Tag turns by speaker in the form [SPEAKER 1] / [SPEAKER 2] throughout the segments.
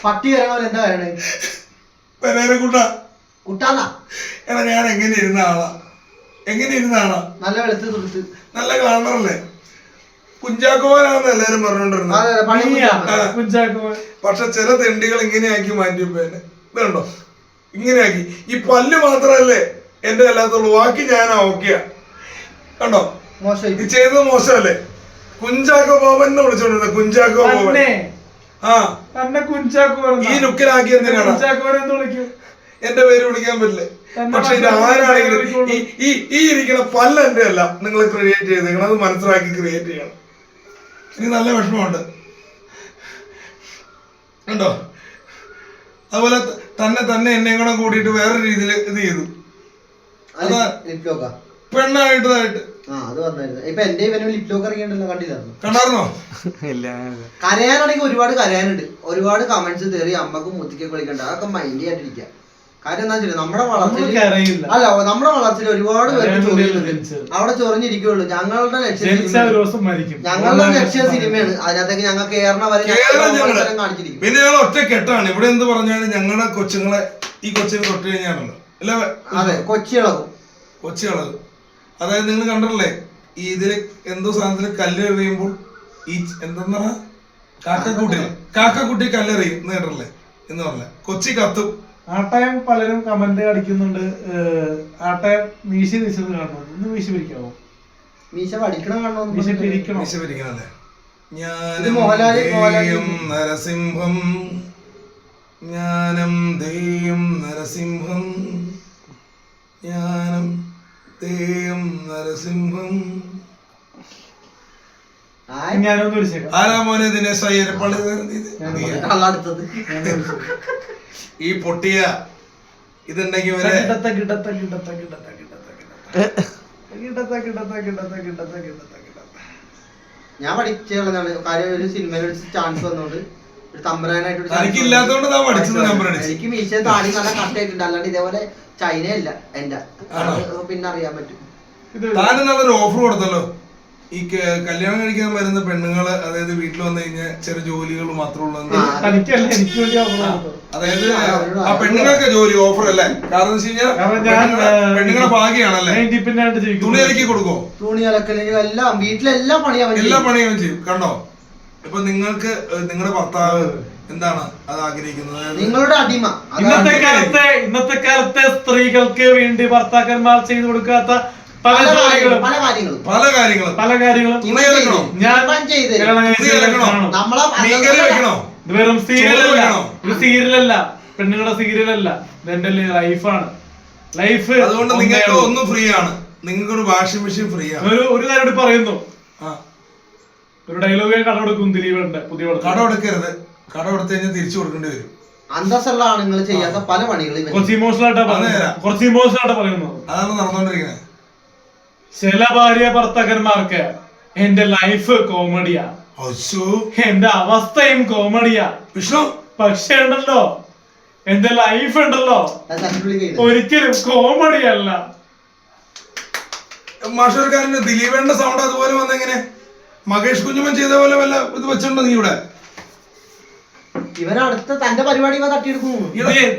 [SPEAKER 1] പട്ടി വരണ എന്താ വരണേ കുട്ടാന്നാ?
[SPEAKER 2] എടാ ഞാൻ എങ്ങനെ ഇരുന്ന ആളാ
[SPEAKER 1] നല്ല വെളുത്ത് തുടുത്ത്
[SPEAKER 2] നല്ല ഗ്ലാമറല്ലേ? കുഞ്ചാക്കോവനാണെന്ന് എല്ലാരും പറഞ്ഞോണ്ടിരുന്നത്. പക്ഷെ ചില തെണ്ടികൾ ഇങ്ങനെയാക്കി മാറ്റിയപ്പോന്നെ ഇതുണ്ടോ, ഇങ്ങനെയാക്കി. ഈ പല്ല് മാത്രല്ലേ എന്റെ അല്ലാത്തുള്ളൂ, ബാക്കി ഞാൻ ഓക്കെയാ. കണ്ടോ, ഇത് ചെയ്തത് മോശമല്ലേ? കുഞ്ചാക്കോ ബോബൻ എന്ന് വിളിച്ചോണ്ടിരുന്നത്, കുഞ്ചാക്കോ ബോബൻ. ഈ ലുക്കിലാക്കി എന്തിനാണ് എന്റെ പേര് വിളിക്കാൻ പറ്റില്ലേ? പക്ഷെ ഇത് ആരാണെങ്കിലും ഈ ഇരിക്കണ പല്ല എന്റെ അല്ല, നിങ്ങൾ ക്രിയേറ്റ് ചെയ്തേക്കണം, അത് മനസ്സിലാക്കി ക്രിയേറ്റ് ചെയ്യണം. എനിക്ക് നല്ല വിഷമമുണ്ട് കണ്ടോ. അതുപോലെ തന്നെ എന്നെ കൂടെ കൂടിയിട്ട് വേറെ രീതിയിൽ ഇത് ചെയ്തു. അതാ പെണ്ണായിട്ടതായിട്ട് കണ്ടായിരുന്നോ?
[SPEAKER 1] കരയാനാണെങ്കിൽ ഒരുപാട് കരയാനുണ്ട്, ഒരുപാട് കമന്റ്സ് തേറി അമ്മക്കും മുത്തിക്കൊക്കെ വിളിക്കണ്ട, അതൊക്കെ മൈൻഡ് ചെയ്യാണ്ടിരിക്കുക. കാര്യം എന്താ വെച്ചാൽ നമ്മുടെ വളർച്ചയിൽ ഒരുപാട് പേർക്ക് ചൊറിയുന്നുണ്ട്, അവിടെ ചൊറിഞ്ഞിരിക്കുള്ളൂ. ഞങ്ങളുടെ ലക്ഷ്യം സിനിമയാണ്, അതിനകത്തേക്ക് ഞങ്ങൾക്ക് കേരള വരെ കാണിച്ചിരിക്കും.
[SPEAKER 2] പിന്നെ ഞങ്ങൾ ഒറ്റ കെട്ടാണ്. ഇവിടെ എന്ത് പറഞ്ഞാലും ഞങ്ങളുടെ കൊച്ചുങ്ങളെ ഈ കൊച്ചിനെ തൊട്ട് കഴിഞ്ഞാണല്ലോ അല്ല,
[SPEAKER 1] അതെ, കൊച്ചിളകും.
[SPEAKER 2] അതായത് നിങ്ങൾ കണ്ടല്ലേ ഈ ഇതില് എന്തോ സാധനത്തില് കല്ല് എറിയുമ്പോൾ ഈ എന്തെന്നാ കാക്കക്കുട്ടി കല്ലെറിയും എന്ന് കേട്ടല്ലേ എന്ന് പറഞ്ഞ കൊച്ചി കത്തും.
[SPEAKER 3] ആട്ടയം പലരും കമന്റ് അടിക്കുന്നുണ്ട്, ആട്ടയം മീശ തിരിച്ചത് കാണണം, ഒന്ന് മീശ പിരിക്കാവോ?
[SPEAKER 1] മീശ പഠിക്കണം കാണണോ?
[SPEAKER 2] മീശ പിരിക്കണല്ലേ? ജ്ഞാനം നരസിംഹം, ജ്ഞാനം ദേയം നരസിംഹം, ജ്ഞാനം ദേയം നരസിംഹം. ആരാ മോനെ ദിനേശ് അയ്യരപ്പള്ളി? ഈ പൊട്ടിയ ഇതുണ്ടെങ്കിൽ വരെ
[SPEAKER 1] ഞാൻ പഠിച്ചാണ് കാര്യം. ഒരു സിനിമയിൽ ചാൻസ് വന്നോണ്ട് തമ്പരാനായിട്ട് എനിക്ക് മീശ താടി നല്ല കട്ടായിട്ടുണ്ട്, അല്ലാണ്ട് ഇതേപോലെ ചൈനയല്ല എന്റെ. പിന്നെ അറിയാൻ പറ്റും.
[SPEAKER 2] താനും നല്ലൊരു ഓഫർ കൊടുത്തല്ലോ ഈ കല്യാണം കഴിക്കാൻ വരുന്ന പെണ്ണുങ്ങള്, അതായത് വീട്ടിൽ വന്നു കഴിഞ്ഞാൽ ചെറിയ ജോലികൾ മാത്രമുള്ള, അതായത് ആ പെണ്ണുങ്ങൾക്ക് ജോലി ഓഫർ അല്ലേ? കാരണം വെച്ച് കഴിഞ്ഞാൽ പെണ്ണുങ്ങളെ ഭാഗ്യാണല്ലേ, തുണി അലക്കി കൊടുക്കോ,
[SPEAKER 1] തുണി അലക്കലെങ്കിൽ എല്ലാം വീട്ടിലെല്ലാം
[SPEAKER 2] എല്ലാ പണിയും ചെയ്യും. കണ്ടോ, ഇപ്പൊ നിങ്ങൾക്ക് നിങ്ങളുടെ ഭർത്താവ് എന്താണ് അത് ആഗ്രഹിക്കുന്നത്?
[SPEAKER 1] നിങ്ങളുടെ അടിമ.
[SPEAKER 3] ഇന്നത്തെ കാലത്തെ സ്ത്രീകൾക്ക് വേണ്ടി ഭർത്താക്കന്മാർ ചെയ്തു കൊടുക്കാത്ത പല കാര്യങ്ങളും വെറും സീരിയലല്ല, പെണ്ണുങ്ങളുടെ സീരിയലല്ല, ഇതെന്റെ ലൈഫാണ്. ലൈഫ്
[SPEAKER 2] അതുകൊണ്ട് നിങ്ങൾക്ക് ഒന്നും ഫ്രീ ആണ്, നിങ്ങൾക്ക് ഒരു വാഷിംഗ് മെഷീൻ ഫ്രീ ആണ്.
[SPEAKER 3] ഒരു കാര്യം പറയുന്നു, ഒരു ഡയലോഗ് കട കൊടുക്കും ദിലീപന്റെ പുതിയ
[SPEAKER 2] കട കൊടുക്കരുത്, കട കൊടുത്തു കഴിഞ്ഞാൽ തിരിച്ചു കൊടുക്കേണ്ടി വരും.
[SPEAKER 1] അന്തസ്സുള്ള ആണുങ്ങൾ ചെയ്യാത്ത പല പണികളും
[SPEAKER 3] കുറച്ച് ഇമോഷണൽ ആയിട്ടാ പറയുന്നത്.
[SPEAKER 2] അതാണ് നടന്നുകൊണ്ടിരിക്കുന്നത്.
[SPEAKER 3] ചില ഭാര്യ ഭർത്താക്കന്മാർക്ക് എന്റെ ലൈഫ് കോമഡിയാ, എന്റെ അവസ്ഥയും കോമഡിയാ. പക്ഷെ ഉണ്ടല്ലോ എന്റെ ലൈഫ് ഉണ്ടല്ലോ ഒരിക്കലും കോമഡി അല്ല.
[SPEAKER 2] മാഷർക്കാരന്റെ ദിലീപേണ്ട സൗണ്ട് അതുപോലെ വന്നെങ്ങനെ? മകേഷ് കുഞ്ഞുമൻ ചെയ്ത പോലെ വല്ല ഇത് വെച്ചിട്ടുണ്ടോ നീ ഇവിടെ?
[SPEAKER 1] ഇവരടുത്ത തന്റെ പരിപാടി തട്ടിയെടുക്കുന്നു.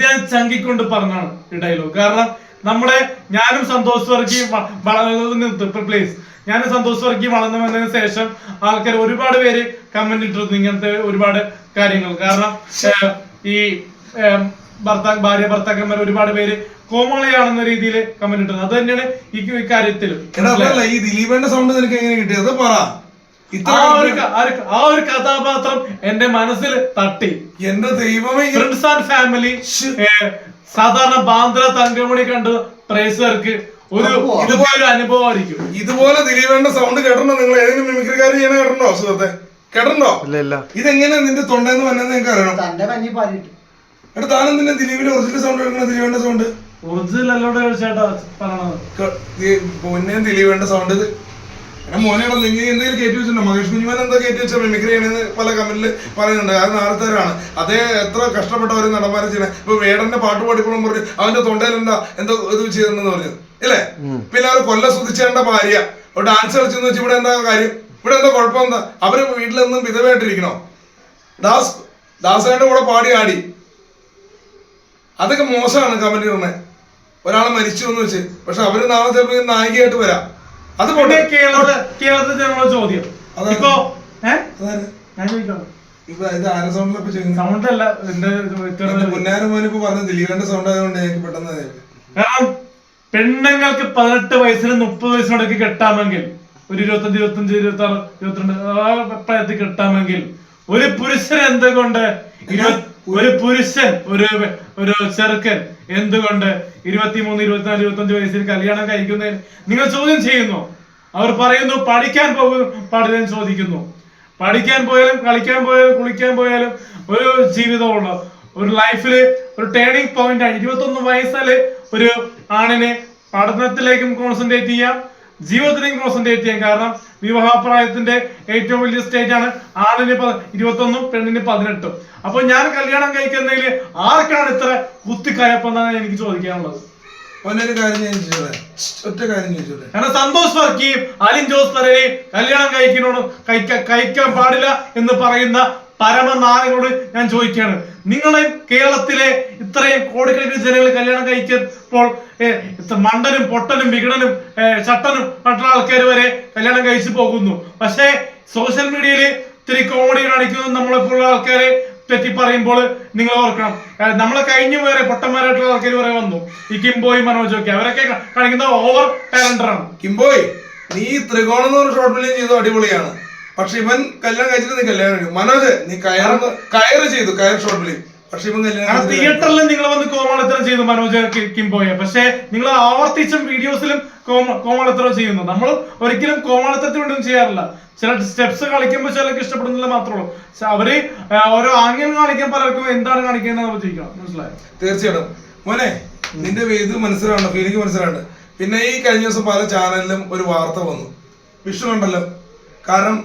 [SPEAKER 3] ഞാൻ ചങ്കിക്കൊണ്ട് പറഞ്ഞാണ് ഈ ഡയലോഗ്. കാരണം നമ്മളെ ഞാനും സന്തോഷ് വർഗി വളർന്നു വന്നതിന് ശേഷം ആൾക്കാർ ഒരുപാട് പേര് കമന്റ് ഇട്ടിരുന്നു ഇങ്ങനത്തെ ഒരുപാട് കാര്യങ്ങൾ. കാരണം ഈ ഭാര്യ ഭർത്താക്കന്മാർ ഒരുപാട് പേര് കോമളിയാണെന്ന രീതിയിൽ കമന്റ് ഇട്ടത്. അത് തന്നെയാണ് ഈ കാര്യത്തിലും.
[SPEAKER 2] ഈ ദിലീപന്റെ സൗണ്ട് നിനക്ക് എങ്ങനെ കിട്ടിയത്? പറ.
[SPEAKER 3] ആ ഒരു കഥാപാത്രം എന്റെ മനസ്സിൽ തട്ടി.
[SPEAKER 2] എന്റെ ദൈവമേ,
[SPEAKER 3] ഫ്രണ്ട്സ് ആൻഡ് ഫാമിലി സാധാരണ ബാന്ദ്ര തങ്കമണി കണ്ട് പ്രേക്ഷകർക്ക് ഒരു അനുഭവമായിരിക്കും.
[SPEAKER 2] ഇതുപോലെ ദിലീപന്റെ സൗണ്ട് കേട്ടോ? നിങ്ങൾ ഏതെങ്കിലും മിമിക്രിക്കാർ ചെയ്യണ കേട്ടോ? സുഹൃത്തെ കേട്ടോ? ഇതെങ്ങനെ നിന്റെ തൊണ്ടെന്ന് വന്നെന്ന് നിങ്ങൾക്ക് അറിയണം. എടാ താനും നിന്നെ ദിലീപിന്റെ ഒറിജിനൽ സൗണ്ട് എടുക്കണ, ദിലീപന്റെ സൗണ്ട്
[SPEAKER 3] ഒറിജിനൽ അല്ലോടെ
[SPEAKER 2] പൊന്നെ ദിലീപന്റെ സൗണ്ട് ഇത്. മോനെ നിങ്ങൾ എന്തെങ്കിലും കയറ്റി വെച്ചിട്ടുണ്ടോ? മകേഷ് കുഞ്ഞുമാൻ എന്താ കയറ്റി വെച്ചാൽ മിമിക്രി ചെയ്യണമെന്ന് പല കമന്റിൽ പറയുന്നുണ്ട്. അത് നേരത്തേരാണ്. അതേ എത്ര കഷ്ടപ്പെട്ടവര് നടന്മാരെ ചെയ്യണേ. ഇപ്പൊ വേടന്റെ പാട്ട് പാടിപ്പോഴും പറഞ്ഞു അവന്റെ തൊണ്ടയിൽ എന്തോ ഇത് ചെയ്തിട്ടുണ്ടെന്ന് പറഞ്ഞു ഇല്ലേ? പിന്നെ അവർ കൊല്ല സുധിച്ചേണ്ട ഭാര്യ ഡാൻസ് കളിച്ചെന്ന് വെച്ചാൽ ഇവിടെ എന്താ കാര്യം? ഇവിടെ എന്താ കുഴപ്പം എന്താ? അവര് വീട്ടിലൊന്നും വിധവയായിട്ടിരിക്കണോ? ദാസേന്റെ കൂടെ പാടി ആടി, അതൊക്കെ മോശമാണ് കമന്റ് ഇടണേ. ഒരാളെ മരിച്ചു എന്ന് വെച്ച്, പക്ഷെ അവര് നാളെ ചിലപ്പോൾ നായികയായിട്ട് വരാം. അത്
[SPEAKER 3] കേരളത്തിൽ ജനങ്ങളുടെ ചോദ്യം ഇപ്പൊ ഞാൻ ചോദിക്കാം, സൗണ്ടല്ല
[SPEAKER 2] മുന്നാരം മോനിപ്പോ പറഞ്ഞ ദിലീപന്റെ സൗണ്ട് ആയതുകൊണ്ട് എനിക്ക് പെട്ടെന്ന്.
[SPEAKER 3] കാരണം പെണ്ണുങ്ങൾക്ക് 18 വയസ്സിന് 30 വയസ്സിനോടൊക്കെ കെട്ടാമെങ്കിൽ, ഒരു 25, 25, 26, 22 പ്രായത്തിൽ കെട്ടാമെങ്കിൽ, ഒരു പുരുഷൻ എന്തുകൊണ്ട് ഒരു പുരുഷൻ ഒരു ചെറുക്കൻ എന്തുകൊണ്ട് 23, 24, 25 വയസ്സിൽ കല്യാണം കഴിക്കുന്നതിന് നിങ്ങൾ ചോദ്യം ചെയ്യുന്നു? അവർ പറയുന്നു പഠിക്കാൻ പോകും പാടില്ലെന്ന് ചോദിക്കുന്നു. പഠിക്കാൻ പോയാലും കളിക്കാൻ പോയാലും കുളിക്കാൻ പോയാലും ഒരു ജീവിതമുള്ള ഒരു ലൈഫില് ഒരു ടേണിംഗ് പോയിന്റ് ആണ് 21 വയസ്സില് ഒരു ആണിനെ പഠനത്തിലേക്കും കോൺസെൻട്രേറ്റ് ചെയ്യാം, ജീവിതത്തിലേക്കും കോൺസെൻട്രേറ്റ് ചെയ്യാം. കാരണം വിവാഹപ്രായത്തിന്റെ ഏറ്റവും വലിയ സ്റ്റേജ് ആണ്. ആണിന് 21, പെണ്ണിന് 18. അപ്പൊ ഞാൻ കല്യാണം കഴിക്കുന്നതിൽ ആർക്കാണ് ഇത്ര കുത്തിക്കയപ്പെന്നാണ് എനിക്ക് ചോദിക്കാനുള്ളത്. കാരണം സന്തോഷ് വർക്കിയും അലിൻ ജോസ് പെരേരയും കല്യാണം കഴിക്കാൻ പാടില്ല എന്ന് പറയുന്ന പരമനായകരോട് ഞാൻ ചോദിക്കുകയാണ്, നിങ്ങളെ കേരളത്തിലെ ഇത്രയും കോടിക്കണക്കിന് ജനങ്ങൾ കല്യാണം കഴിച്ചപ്പോൾ മണ്ടനും പൊട്ടനും വികടനും ചട്ടനും മറ്റുള്ള ആൾക്കാർ വരെ കല്യാണം കഴിച്ചു പോകുന്നു. പക്ഷേ സോഷ്യൽ മീഡിയയിൽ ഇത്തിരി കോമഡി കാണിക്കുന്ന നമ്മളെപ്പോലുള്ള ആൾക്കാരെ പറ്റി പറയുമ്പോൾ നിങ്ങൾ ഓർക്കണം, നമ്മളെ കഴിഞ്ഞു വേറെ പൊട്ടന്മാരായിട്ടുള്ള ആൾക്കാർ വരെ വന്നു. ഈ കിംബോയ് മനോജൊക്കെ അവരൊക്കെ കാണിക്കുന്ന ഓവർ ടാലന്ററാണ്.
[SPEAKER 2] കിംബോയ്, നീ ത്രികോണം എന്ന് പറഞ്ഞ ഷോർട്ട് ഫിലിം ചെയ്തു, അടിപൊളിയാണ്. പക്ഷെ ഇവൻ കല്യാണം കഴിച്ചിട്ട് നീ കല്യാണം കഴിക്കും. മനോജ്, നീ കയറ് ചെയ്തു, കയർ ഷോർട്ട് ഫിലിം. പക്ഷെ ഇവൻ കല്യാണം
[SPEAKER 3] തിയേറ്ററിലും നിങ്ങൾ വന്ന് കോമാളിത്തരം ചെയ്തു മനോജ് കിംബോയെ. പക്ഷെ നിങ്ങൾ ആവർത്തിച്ചും വീഡിയോസിലും കോമാളിത്തരം ചെയ്യുന്നു. നമ്മൾ ഒരിക്കലും കോമാളിത്തരത്തിന് വേണ്ടി ചെയ്യാറില്ല. ചില സ്റ്റെപ്സ് കളിക്കുമ്പോൾ ചിലർക്ക് ഇഷ്ടപ്പെടുന്നില്ല മാത്രമേ ഉള്ളൂ. അവര് ഓരോ ആംഗ്യം കാണിക്കാൻ പലർക്കും എന്താണ് കാണിക്കുന്നത് നമ്മൾ ചോദിക്കണം. മനസ്സിലായോ?
[SPEAKER 2] തീർച്ചയായിട്ടും മോനെ, നിന്റെ ഇത് മനസ്സിലാണ്, ഫീലിംഗ് മനസ്സിലാണ്. പിന്നെ ഈ കഴിഞ്ഞ ദിവസം പല ചാനലിലും ഒരു വാർത്ത വന്നു, വിഷ്ണു ഉണ്ടല്ലോ. കാരണം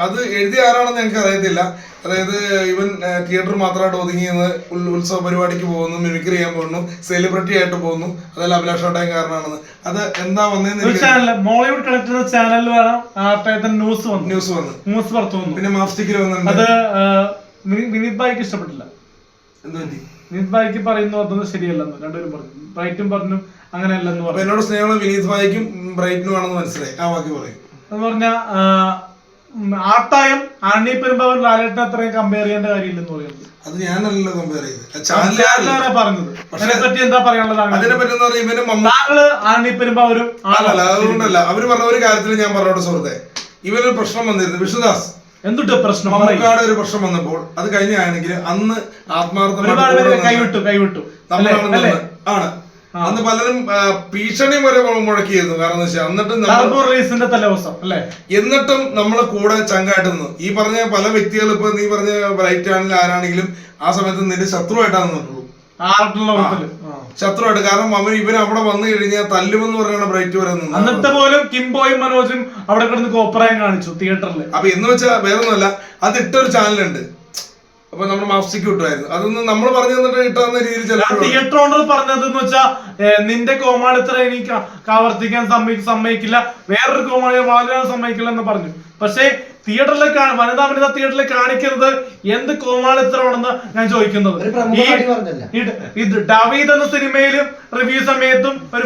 [SPEAKER 2] അത് എഴുതിയ ആരാണെന്ന് എനിക്ക് അറിയത്തില്ല. അതായത് ഇവൻ തിയേറ്റർ മാത്രമായിട്ട് ഒതുങ്ങിയെന്ന്, ഉത്സവ പരിപാടിക്ക് പോകുന്നു, മിമിക്രി ചെയ്യാൻ പോകുന്നു, സെലിബ്രിറ്റി ആയിട്ട് പോകുന്നു, അതെല്ലാം അഭിലാഷ് ടോട്ടയം കാരണമാണെന്ന്. അത് എന്താ വന്നേന്ന്
[SPEAKER 3] മോളിവുഡ് കണക്ട് ചാനലിൽ ന്യൂസ് വന്നു.
[SPEAKER 2] പിന്നെ മാപ്സ്റ്റിക്കിൽ വന്നിട്ടുണ്ട്.
[SPEAKER 3] അത് വിനീത് ഭായിക്ക് ഇഷ്ടപ്പെട്ടില്ല.
[SPEAKER 2] എന്ത് പറ്റി?
[SPEAKER 3] വിനീത് ഭായിക്ക് പറയുന്നു അതൊന്നും ശരിയല്ലെന്ന് രണ്ടുപേരും പറഞ്ഞു. ബ്രൈറ്റും പറഞ്ഞു അങ്ങനെയല്ലെന്ന് പറഞ്ഞു.
[SPEAKER 2] എന്നോട് സ്നേഹമുള്ള വിനീത് ഭായിക്കും ബ്രൈറ്റിനും ആണെന്ന് മനസ്സിലായി. ആ വാക്ക് പറയും
[SPEAKER 3] എന്ന് പറഞ്ഞ ആട്ടായം ആണി പെരുമ്പാവൂർ ലാലേട്ടനെ അത്രയും കമ്പയർ ചെയ്യേണ്ട കാര്യമില്ലെന്ന് പറയുന്നത്.
[SPEAKER 2] അത് ഞാനല്ലല്ലോ കമ്പയർ
[SPEAKER 3] ചെയ്തത് പറഞ്ഞത്. അതിനെപ്പറ്റി എന്താ പറയാനുള്ളത്? താങ്കള് ആണി പെരുമ്പാവൂരും
[SPEAKER 2] അതുകൊണ്ടല്ല അവര് പറഞ്ഞ ഒരു കാര്യത്തിൽ ഞാൻ പറഞ്ഞോട്ടെ സുഹൃത്തെ, ഇവരൊരു പ്രശ്നം വന്നിരുന്നു. വിഷ്ണുദാസ്
[SPEAKER 3] എന്തുട്ട് പ്രശ്നം?
[SPEAKER 2] മമ്മൂക്കാട് ഒരു പ്രശ്നം വന്നപ്പോൾ അത് കഴിഞ്ഞാണെങ്കിൽ അന്ന്
[SPEAKER 3] ആത്മാർത്ഥമായിട്ട് കൈവിട്ടു
[SPEAKER 2] ആണ്. അന്ന് പലരും ഭീഷണി വരെ മുഴക്കിയിരുന്നു. കാരണം എന്നിട്ടും നമ്മളെ കൂടെ ചങ്കായിട്ട് നിന്നു. ഈ പറഞ്ഞ പല വ്യക്തികൾ, ഇപ്പൊ നീ പറഞ്ഞ ബ്രൈറ്റ് ആണെങ്കിൽ ആരാണെങ്കിലും ആ സമയത്ത് നിന്റെ ശത്രുവായിട്ടാണ് നിന്നിട്ടുള്ളൂ. ശത്രുവായിട്ട്. കാരണം അവൻ ഇവര് അവിടെ വന്നു കഴിഞ്ഞാൽ തല്ലുമെന്ന് പറഞ്ഞാണ് ബ്രൈറ്റ് വരെ നിന്നത്.
[SPEAKER 3] എന്നിട്ട് പോലും കിംബോയും മനോജും അവിടെ കിടന്ന് കോപ്രായം കാണിച്ചു തിയേറ്ററിൽ.
[SPEAKER 2] അപ്പൊ എന്ന് വെച്ചാൽ വേറൊന്നുമല്ല, അത് ഇട്ടൊരു ചാനലുണ്ട്. അപ്പൊ നമ്മൾ മാപ്സ്റ്റിക്ക് കിട്ടുമായിരുന്നു. അതൊന്നും നമ്മൾ പറഞ്ഞു തന്നിട്ട് കിട്ടാവുന്ന രീതിയിൽ
[SPEAKER 3] തിയേറ്റർ ഓണർ പറഞ്ഞതെന്ന് വെച്ചാ നിന്റെ കോമാളിത്തരം എനിക്ക് ആവർത്തിക്കാൻ സമ്മതിക്കില്ല, വേറൊരു കോമാളി വളരാൻ സമ്മതിക്കില്ല എന്ന് പറഞ്ഞു. പക്ഷെ തിയേറ്ററിലേക്ക് വനിതാ തിയേറ്ററിൽ കാണിക്കുന്നത് എന്ത് കോമാളിത്തരമാണെന്ന് ഞാൻ ചോദിക്കുന്നത്. ഈ ഡാവീദ് എന്ന സിനിമയിലും റിവ്യൂ സമയത്തും ഒരു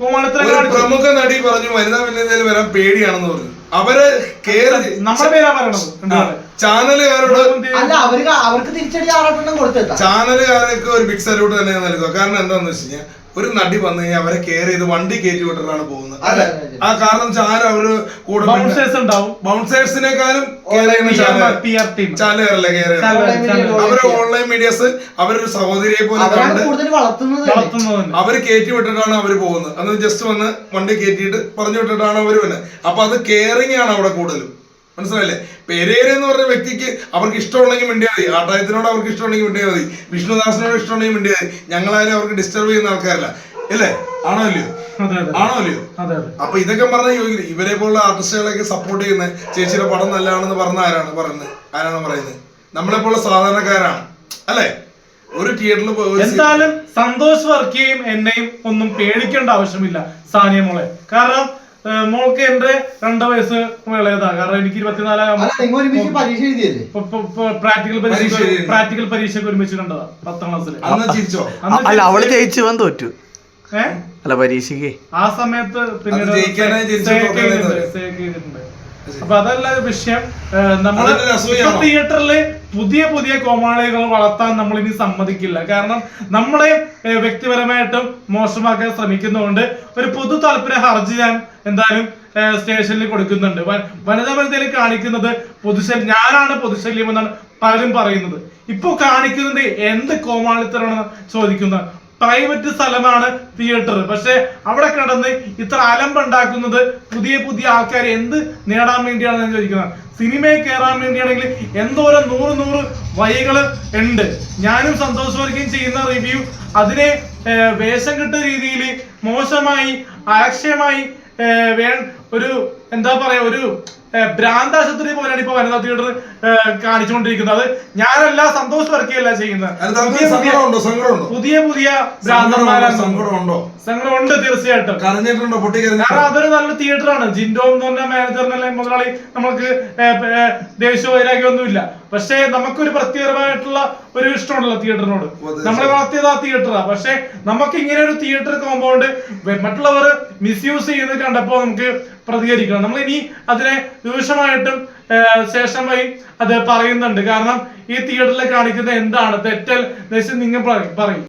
[SPEAKER 3] കോമാളിത്തരം കാണിച്ചു.
[SPEAKER 2] പ്രമുഖ നടി പറഞ്ഞു വനിതാ വനിതയിൽ വരാൻ പേടിയാണെന്ന് പറഞ്ഞു. അവര്
[SPEAKER 3] നമ്മുടെ പേരാ പറയണത്.
[SPEAKER 2] ചാനലുകാരോട്
[SPEAKER 1] അവർക്ക് തിരിച്ചടി ആറാട്ടെണ്ണം കൊടുത്തേക്കാം.
[SPEAKER 2] ചാനലുകാരൊക്കെ ഒരു ബിഗ് സല്യൂട്ട് തന്നെ നൽകുക. കാരണം എന്താന്ന് വെച്ച് കഴിഞ്ഞാൽ ഒരു നടി വന്നു കഴിഞ്ഞാൽ അവരെ കെയർ ചെയ്ത് വണ്ടി കയറ്റി വിട്ടിട്ടാണ് പോകുന്നത്. അല്ലെ? ആ കാരണം ആരും അവര് കൂടെ ബൗൺസേഴ്സിനെക്കാളും ചാനലുകാരല്ലേ കെയർ ചെയ്യുന്നത്. അവര് ഓൺലൈൻ മീഡിയസ് അവരൊരു സഹോദരിയെ പോലെ അവര് കയറ്റി വിട്ടിട്ടാണ് അവര് പോകുന്നത്. അന്ന് ജസ്റ്റ് വന്ന് വണ്ടി കയറ്റിയിട്ട് പറഞ്ഞു വിട്ടിട്ടാണ് അവര് വന്നത്. അപ്പൊ അത് കെയറിങ് ആണ് അവിടെ കൂടുതലും. മനസ്സിലായില്ലേ? പെരേര എന്ന് പറഞ്ഞ വ്യക്തിക്ക് അവർക്ക് ഇഷ്ടമുണ്ടെങ്കിൽ മിണ്ടിയാൽ മതി. ആട്ടായത്തിനോട് അവർക്ക് ഇഷ്ടമുണ്ടെങ്കിൽ മിണ്ടിയാൽ മതി. വിഷ്ണുദാസിനോട് ഇഷ്ടമുണ്ടെങ്കിൽ മിണ്ടിയാൽ മതി. ഞങ്ങളാരും അവർക്ക് ഡിസ്റ്റർബ് ചെയ്യുന്ന ആൾക്കാരല്ല. അല്ലേ? ആണോ അല്ലയോ? ആണോ അല്ലയോ? അപ്പൊ ഇതൊക്കെ പറഞ്ഞ യോഗ്യത. ഇവരെ പോലുള്ള ആർട്ടിസ്റ്റുകളൊക്കെ സപ്പോർട്ട് ചെയ്യുന്ന ചേച്ചിയുടെ പടം നല്ലതാണെന്ന് പറഞ്ഞ ആരാണ് പറയുന്നത്? നമ്മളെ പോലുള്ള സാധാരണക്കാരാണ്. അല്ലെ? ഒരു തിയേറ്ററിൽ
[SPEAKER 3] എന്തായാലും സന്തോഷ് വർക്കിയെയും എന്നെയും ഒന്നും പേടിക്കേണ്ട ആവശ്യമില്ല സാനിയ മോളെ. കാരണം മോൾക്ക് എന്റെ 2 വയസ്സ് ഇളയതാ. കാരണം എനിക്ക് 24
[SPEAKER 1] നിങ്ങൾ ഒരുമിച്ച് പരീക്ഷ എഴുതിയല്ലേ?
[SPEAKER 3] പ്രാക്ടിക്കൽ പരീക്ഷയ്ക്ക് ഒരുമിച്ച് കണ്ടതാ 10ാം ക്ലാസ്സിൽ.
[SPEAKER 4] അല്ല അവള് ജയിച്ചു തോറ്റു അല്ല പരീക്ഷയ്ക്ക്
[SPEAKER 3] ആ സമയത്ത് പിന്നീട് അപ്പൊ അതല്ല വിഷയം. നമ്മള് തിയേറ്ററില് പുതിയ കോമാളികൾ വളർത്താൻ നമ്മൾ ഇനി സമ്മതിക്കില്ല. കാരണം നമ്മളെ വ്യക്തിപരമായിട്ടും മോശമാക്കാൻ ശ്രമിക്കുന്നതുകൊണ്ട് ഒരു പൊതു താല്പര്യ ഹർജി ഞാൻ എന്തായാലും സ്റ്റേഷനിൽ കൊടുക്കുന്നുണ്ട്. വനിതാ വനിതയിൽ കാണിക്കുന്നത് പൊതുശല്യം, ഞാനാണ് പൊതുശല്യം എന്നാണ് പലരും പറയുന്നത്. ഇപ്പൊ കാണിക്കുന്നത് എന്ത് കോമാളിത്തരമാണെന്ന് ചോദിക്കുന്നത്. പ്രൈവറ്റ് സ്ഥലമാണ് തിയേറ്റർ, പക്ഷെ അവിടെ കിടന്ന് ഇത്ര അലമ്പുണ്ടാക്കുന്നത് പുതിയ ആൾക്കാർ എന്ത് നേടാൻ വേണ്ടിയാണ് ഞാൻ ചോദിക്കുന്നത്. സിനിമയിൽ കയറാൻ വേണ്ടിയാണെങ്കിൽ എന്തോരം 100 വഴികൾ ഉണ്ട്. ഞാനും സന്തോഷ് വർഗീയും ചെയ്യുന്ന റിവ്യൂ അതിനെ വേഷം കിട്ട രീതിയിൽ മോശമായി അലക്ഷ്യമായി ഒരു എന്താ പറയാ ഒരു ഭ്രാന്താശുപത്രി പോലെയാണ് ഇപ്പൊ വനിതാ തിയേറ്റർ കാണിച്ചുകൊണ്ടിരിക്കുന്നത്. അത് ഞാനല്ല, സന്തോഷ് വർക്കിയല്ല ചെയ്യുന്നത്. പുതിയ സങ്കടമുണ്ട് തീർച്ചയായിട്ടും. കാരണം അതൊരു നല്ല തിയേറ്ററാണ്. ജിൻഡോ എന്ന് പറഞ്ഞ മാനേജറിനെ മുതലാളി നമുക്ക് ദേശീയ വൈരാഗ്യമൊന്നുമില്ല. പക്ഷെ നമുക്കൊരു പ്രത്യേകമായിട്ടുള്ള ഒരു ഇഷ്ടമുണ്ടല്ലോ തിയേറ്ററിനോട്. നമ്മളെ വളർത്തിയത് ആ തിയേറ്ററാ. പക്ഷെ നമുക്ക് ഇങ്ങനെ ഒരു തിയേറ്റർ കോമ്പൗണ്ട് മറ്റുള്ളവർ മിസ്യൂസ് ചെയ്യുന്നത് കണ്ടപ്പോ നമുക്ക് പ്രതികരിക്കണം. നമ്മൾ ഇനി അതിനെ രൂക്ഷമായിട്ടും ശേഷമായി അത് പറയുന്നുണ്ട്. കാരണം ഈ തിയേറ്ററിൽ കാണിക്കുന്ന എന്താണ് തെറ്റൽ നിങ്ങൾ പറയും.